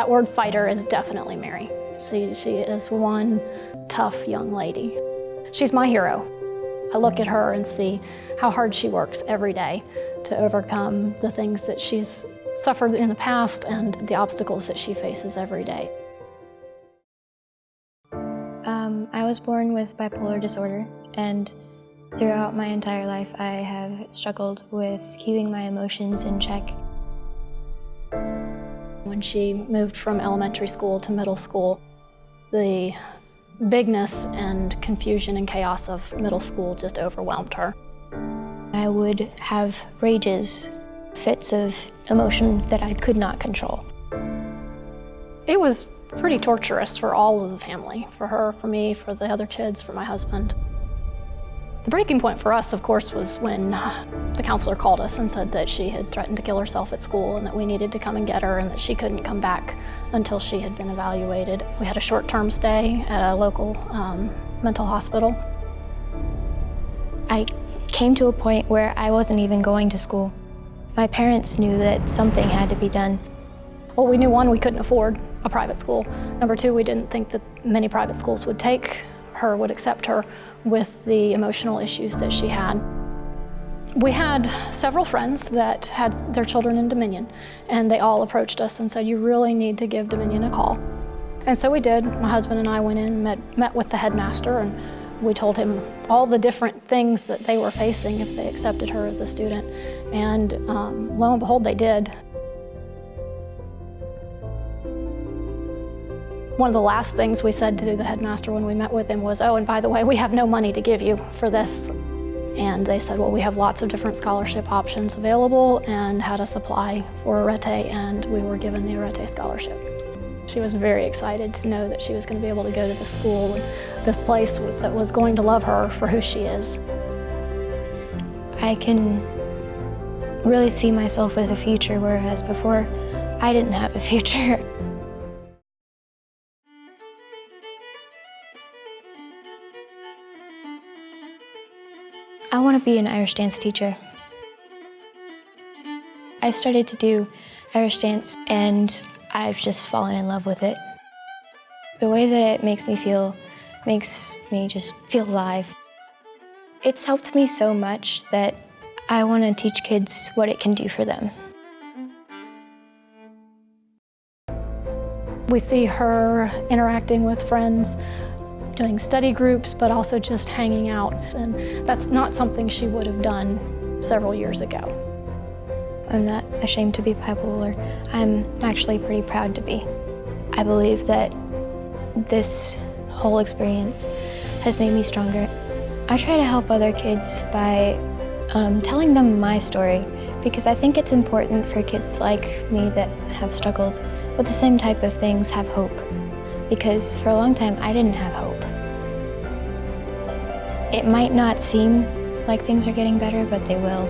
That word fighter is definitely Mary. She is one tough young lady. She's my hero. I look at her and see how hard she works every day to overcome the things that she's suffered in the past and the obstacles that she faces every day. I was born with bipolar disorder, and throughout my entire life I have struggled with keeping my emotions in check. When she moved from elementary school to middle school, the bigness and confusion and chaos of middle school just overwhelmed her. I would have rages, fits of emotion that I could not control. It was pretty torturous for all of the family, for her, for me, for the other kids, for my husband. The breaking point for us, of course, was when the counselor called us and said that she had threatened to kill herself at school and that we needed to come and get her and that she couldn't come back until she had been evaluated. We had a short-term stay at a local mental hospital. I came to a point where I wasn't even going to school. My parents knew that something had to be done. Well, we knew, one, we couldn't afford a private school. Number two, we didn't think that many private schools would take her, would accept her with the emotional issues that she had. We had several friends that had their children in Dominion, and they all approached us and said, you really need to give Dominion a call. And so we did. My husband and I went in, met with the headmaster, and we told him all the different things that they were facing if they accepted her as a student. And lo and behold, they did. One of the last things we said to the headmaster when we met with him was, oh, and by the way, we have no money to give you for this. And they said, well, we have lots of different scholarship options available, and had us apply for Arete, and we were given the Arete Scholarship. She was very excited to know that she was going to be able to go to this school and this place that was going to love her for who she is. I can really see myself with a future, whereas before I didn't have a future. I want to be an Irish dance teacher. I started to do Irish dance and I've just fallen in love with it. The way that it makes me just feel alive. It's helped me so much that I want to teach kids what it can do for them. We see her interacting with friends, doing study groups, but also just hanging out. And that's not something she would have done several years ago. I'm not ashamed to be bipolar. I'm actually pretty proud to be. I believe that this whole experience has made me stronger. I try to help other kids by telling them my story, because I think it's important for kids like me that have struggled with the same type of things have hope. Because for a long time, I didn't have hope. It might not seem like things are getting better, but they will.